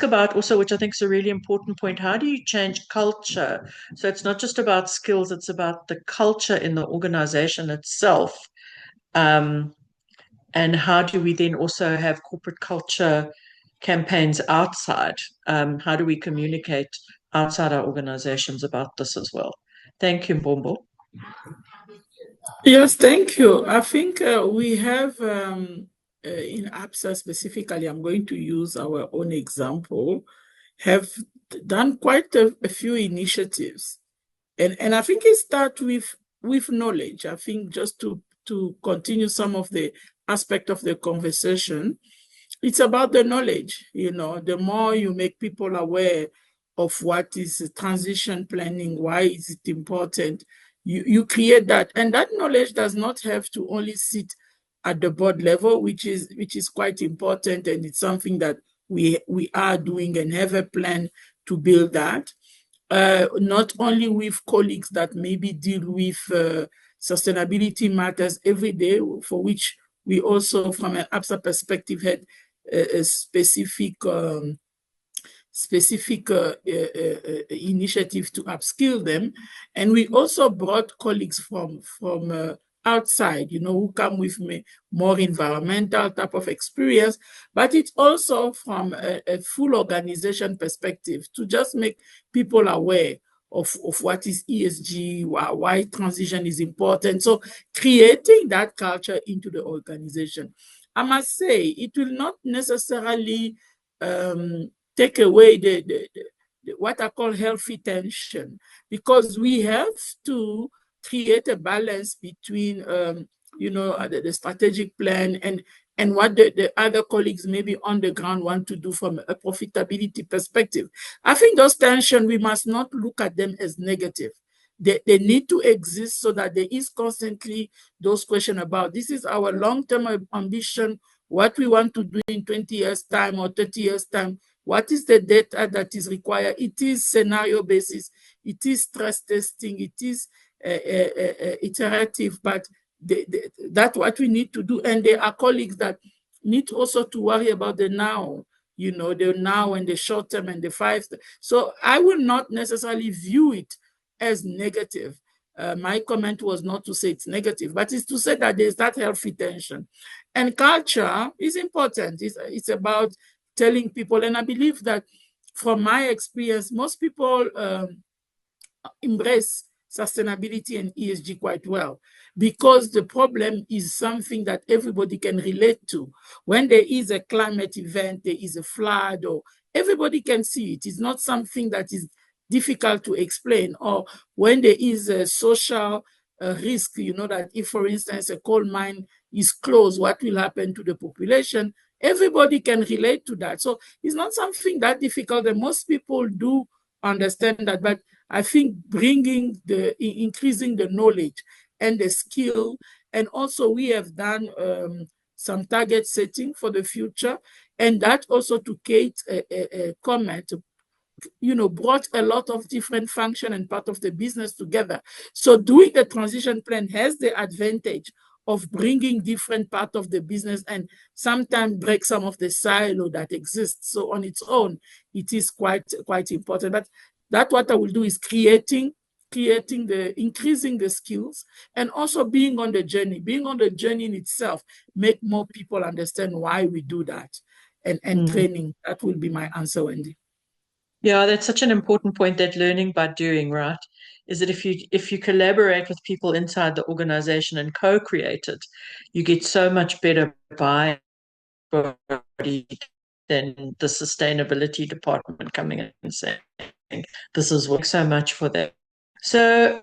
about also, which I think is a really important point, how do you change culture? So it's not just about skills, it's about the culture in the organization itself. And how do we then also have corporate culture campaigns outside? How do we communicate outside our organizations about this as well? Thank you, Mbombo. Yes, thank you. I think we have in ABSA specifically, I'm going to use our own example, have done quite a few initiatives. And I think it starts with knowledge. I think just to continue some of the aspect of the conversation, it's about the knowledge. You know, the more you make people aware of what is transition planning, why is it important, you create that. And that knowledge does not have to only sit at the board level, which is quite important, and it's something that we are doing and have a plan to build that. Not only with colleagues that maybe deal with sustainability matters every day, for which we also, from an ABSA perspective, had a specific initiative to upskill them. And we also brought colleagues from outside, you know, who come with more environmental type of experience, but it's also from a full organization perspective to just make people aware of what is ESG, why transition is important. So creating that culture into the organization. I must say, it will not necessarily take away the what I call healthy tension, because we have to create a balance between, you know, the strategic plan and what the other colleagues maybe on the ground want to do from a profitability perspective. I think those tensions, we must not look at them as negative. They need to exist so that there is constantly those questions about this is our long-term ambition, what we want to do in 20 years' time or 30 years' time, what is the data that is required. It is scenario basis, it is stress testing, it is iterative, but that's what we need to do. And there are colleagues that need also to worry about the now, the now and the short term and the 5. So I will not necessarily view it as negative. My comment was not to say it's negative, but it's to say that there's that healthy tension. And culture is important. It's about telling people, and I believe that from my experience, most people embrace sustainability and ESG quite well, because the problem is something that everybody can relate to. When there is a climate event, there is a flood, or everybody can see it. It's not something that is difficult to explain. Or when there is a social risk, that if, for instance, a coal mine is closed, what will happen to the population? Everybody can relate to that. So it's not something that difficult, and most people do understand that. But I think increasing the knowledge and the skill, and also we have done some target setting for the future, and that also, to Kate's comment, brought a lot of different function and part of the business together. So doing the transition plan has the advantage of bringing different part of the business and sometimes break some of the silo that exists. So on its own, it is quite important. But that's what I will do, is increasing the skills, and also being on the journey. Being on the journey in itself make more people understand why we do that, and training. That will be my answer, Wendy. Yeah, that's such an important point, that learning by doing, right? Is that if you collaborate with people inside the organization and co-create it, you get so much better by body than the sustainability department coming in and saying, this is work so much for them. So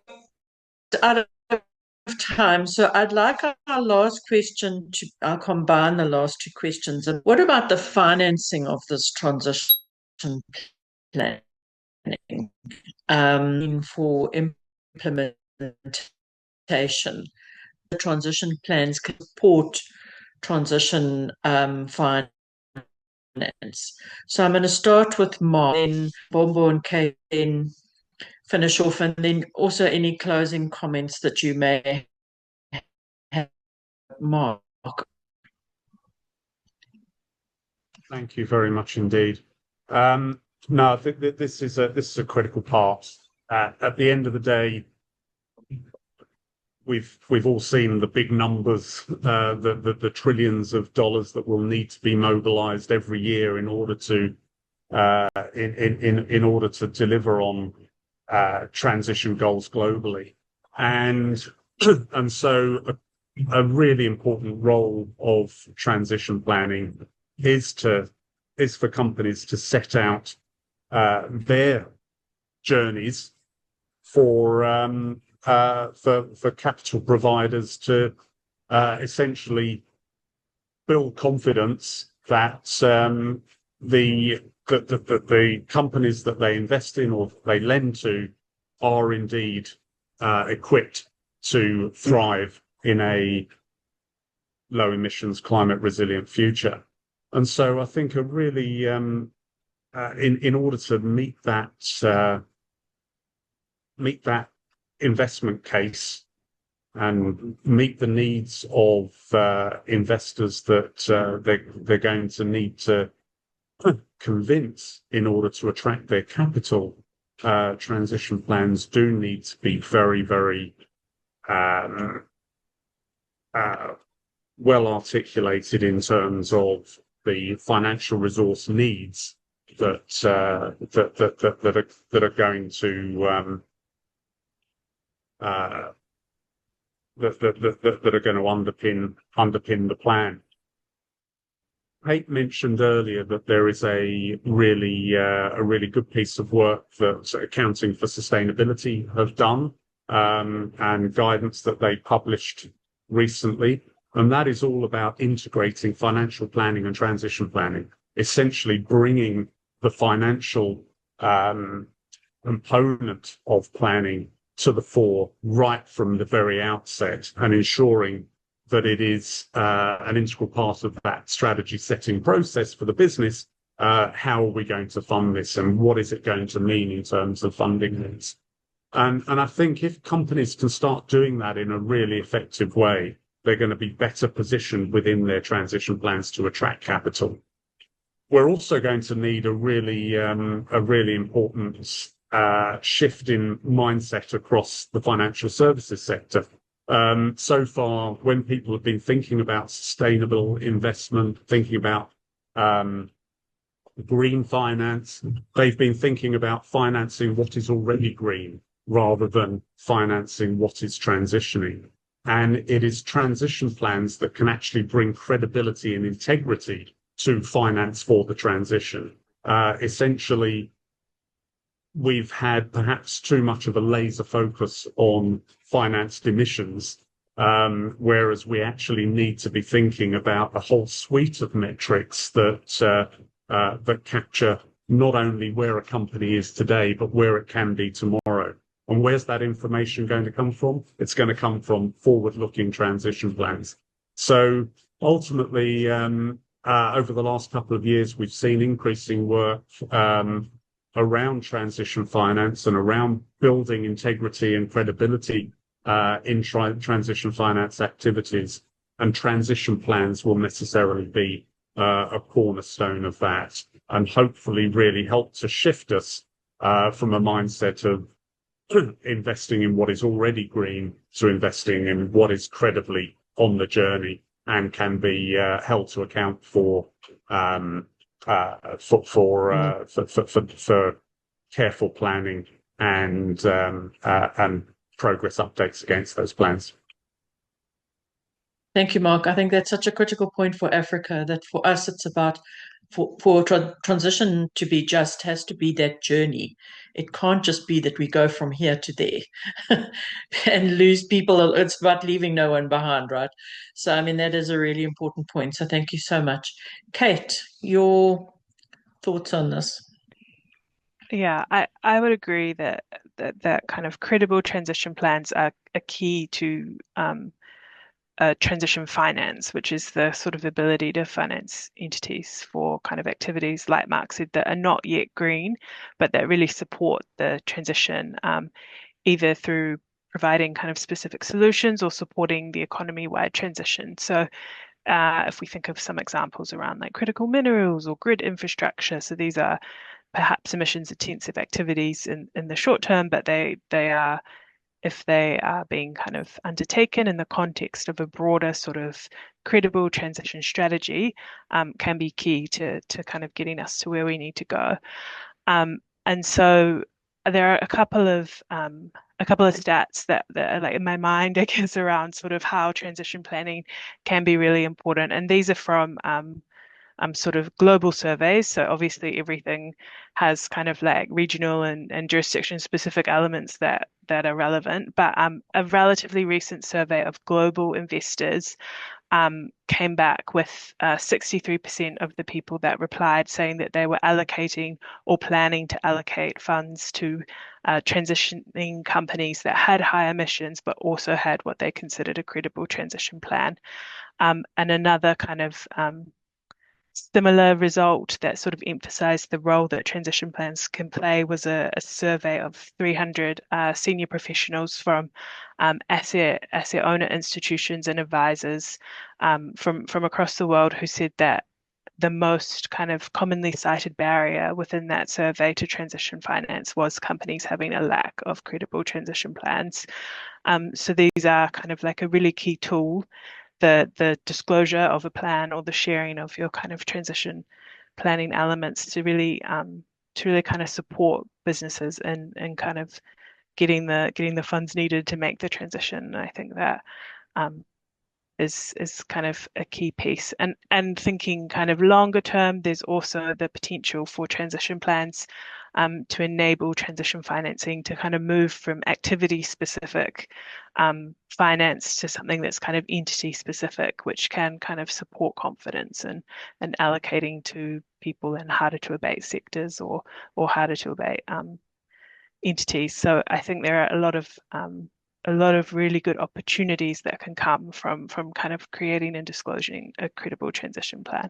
out of time, so I'd like our last question I'll combine the last two questions. And what about the financing of this transition planning for implementation? The transition plans can support transition finance. So I'm going to start with Mark, then Bombo and Kate, then finish off, and then also any closing comments that you may have, Mark. Thank you very much indeed. No, this is a critical part. At the end of the day, we've all seen the big numbers, the trillions of dollars that will need to be mobilized every year in order to in order to deliver on transition goals globally, and so a really important role of transition planning is for companies to set out their journeys for capital providers to essentially build confidence that the companies that they invest in or they lend to are indeed equipped to thrive in a low emissions, climate resilient future. And so I think a really in order to meet that investment case and meet the needs of investors that they're going to need to convince in order to attract their capital, transition plans do need to be very, very well articulated in terms of the financial resource needs that are going to that are going to underpin the plan. Kate mentioned earlier that there is a really good piece of work that Accounting for Sustainability have done, and guidance that they published recently. And that is all about integrating financial planning and transition planning, essentially bringing the financial component of planning to the fore right from the very outset, and ensuring that it is an integral part of that strategy setting process for the business. How are we going to fund this, and what is it going to mean in terms of funding this? And I think if companies can start doing that in a really effective way, they're going to be better positioned within their transition plans to attract capital. We're also going to need a really important shift in mindset across the financial services sector. So far, when people have been thinking about sustainable investment, thinking about green finance, they've been thinking about financing what is already green rather than financing what is transitioning. And it is transition plans that can actually bring credibility and integrity to finance for the transition. Essentially, we've had perhaps too much of a laser focus on financed emissions, whereas we actually need to be thinking about a whole suite of metrics that capture not only where a company is today, but where it can be tomorrow. And where's that information going to come from? It's going to come from forward-looking transition plans. So ultimately, over the last couple of years, we've seen increasing work around transition finance and around building integrity and credibility in transition finance activities. And transition plans will necessarily be a cornerstone of that, and hopefully really help to shift us from a mindset of investing in what is already green to investing in what is credibly on the journey and can be held to account for careful planning and progress updates against those plans. Thank you, Mark. I think that's such a critical point for Africa, that for us it's about for transition to be just has to be that journey. It can't just be that we go from here to there and lose people. It's about leaving no one behind, right? So, I mean, that is a really important point. So thank you so much. Kate, your thoughts on this? Yeah, I would agree that kind of credible transition plans are key to transition finance, which is the sort of ability to finance entities for kind of activities, like Mark said, that are not yet green, but that really support the transition, either through providing kind of specific solutions or supporting the economy-wide transition. So if we think of some examples around like critical minerals or grid infrastructure, so these are perhaps emissions intensive activities in the short term, but they are, if they are being kind of undertaken in the context of a broader sort of credible transition strategy, can be key to kind of getting us to where we need to go. And so there are a couple of stats that are like in my mind, I guess, around sort of how transition planning can be really important. And these are from sort of global surveys. So obviously everything has kind of like regional and jurisdiction specific elements that are relevant. But a relatively recent survey of global investors came back with 63% of the people that replied saying that they were allocating or planning to allocate funds to transitioning companies that had high emissions, but also had what they considered a credible transition plan. And another kind of similar result that sort of emphasized the role that transition plans can play was a survey of 300 senior professionals from asset owner institutions and advisors from across the world, who said that the most kind of commonly cited barrier within that survey to transition finance was companies having a lack of credible transition plans. So these are kind of like a really key tool, the disclosure of a plan or the sharing of your kind of transition planning elements to really kind of support businesses and kind of getting the funds needed to make the transition. And I think that is kind of a key piece. And thinking kind of longer term, there's also the potential for transition plans to enable transition financing to kind of move from activity specific finance to something that's kind of entity specific, which can kind of support confidence and allocating to people in harder to abate sectors or harder to abate entities. So I think there are a lot of really good opportunities that can come from kind of creating and disclosing a credible transition plan.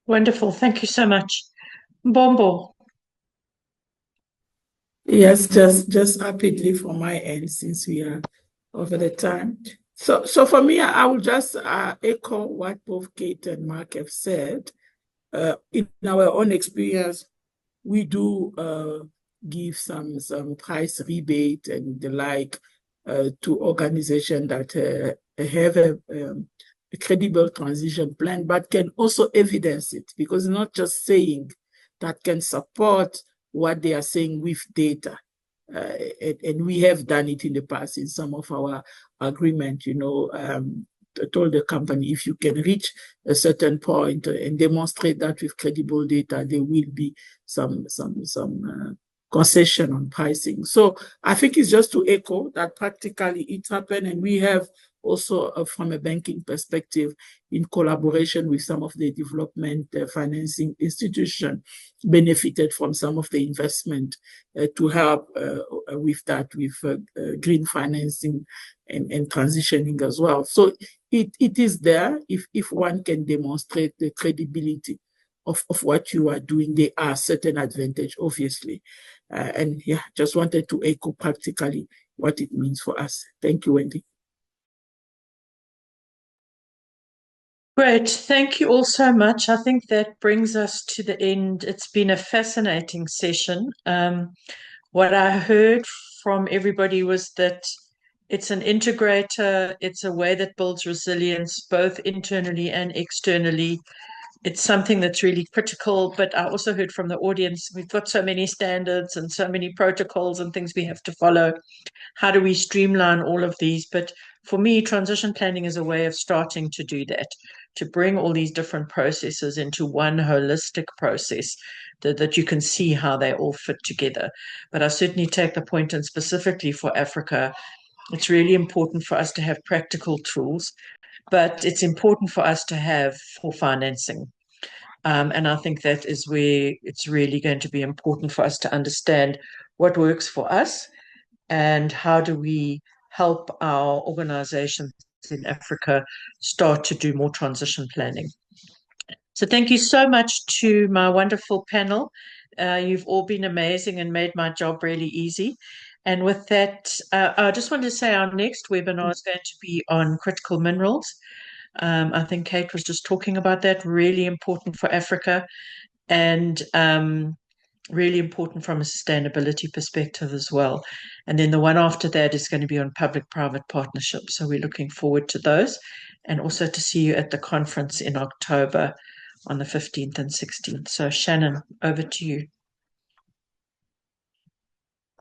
Wonderful. Thank you so much. Mbombo. Yes, just rapidly from my end, since we are over the time. So for me, I will just echo what both Kate and Mark have said. In our own experience, we do give some price rebate and the like to organizations that have a credible transition plan, but can also evidence it, because not just saying that, can support what they are saying with data. And we have done it in the past in some of our agreement, told the company, if you can reach a certain point and demonstrate that with credible data, there will be some concession on pricing. So I think it's just to echo that practically it happened, and we have also from a banking perspective, in collaboration with some of the development financing institutions, benefited from some of the investment to help with that, with green financing and transitioning as well. So it is there if one can demonstrate the credibility of what you are doing. There are certain advantages, obviously. And yeah, just wanted to echo practically what it means for us. Thank you, Wendy. Great. Thank you all so much. I think that brings us to the end. It's been a fascinating session. What I heard from everybody was that it's an integrator. It's a way that builds resilience, both internally and externally. It's something that's really critical, but I also heard from the audience, we've got so many standards and so many protocols and things we have to follow. How do we streamline all of these? But for me, transition planning is a way of starting to do that, to bring all these different processes into one holistic process that you can see how they all fit together. But I certainly take the point, and specifically for Africa, it's really important for us to have practical tools, but it's important for us to have for financing. And I think that is where it's really going to be important for us to understand what works for us and how do we help our organizations in Africa start to do more transition planning. So thank you so much to my wonderful panel. You've all been amazing and made my job really easy. And with that, I just wanted to say our next webinar is going to be on critical minerals. I think Kate was just talking about that, really important for Africa and really important from a sustainability perspective as well. And then the one after that is going to be on public-private partnerships. So we're looking forward to those, and also to see you at the conference in October on the 15th and 16th. So Shannon, over to you.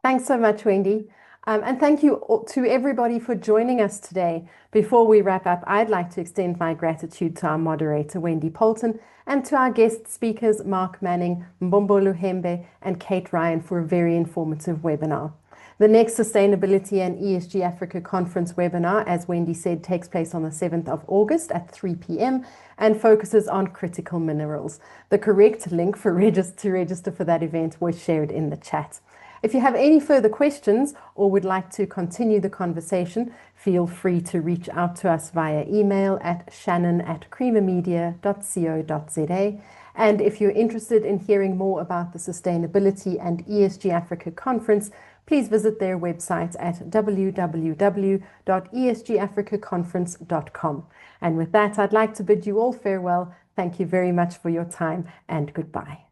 Thanks so much, Wendy. And thank you to everybody for joining us today. Before we wrap up, I'd like to extend my gratitude to our moderator, Wendy Poulton, and to our guest speakers, Mark Manning, Mbombo Luhembe, and Kate Ryan, for a very informative webinar. The next Sustainability and ESG Africa Conference webinar, as Wendy said, takes place on the 7th of August at 3 p.m. and focuses on critical minerals. The correct link to register for that event was shared in the chat. If you have any further questions or would like to continue the conversation, feel free to reach out to us via email at shannon@creamermedia.co.za. And if you're interested in hearing more about the Sustainability and ESG Africa Conference, please visit their website at www.esgafricaconference.com. And with that, I'd like to bid you all farewell. Thank you very much for your time, and goodbye.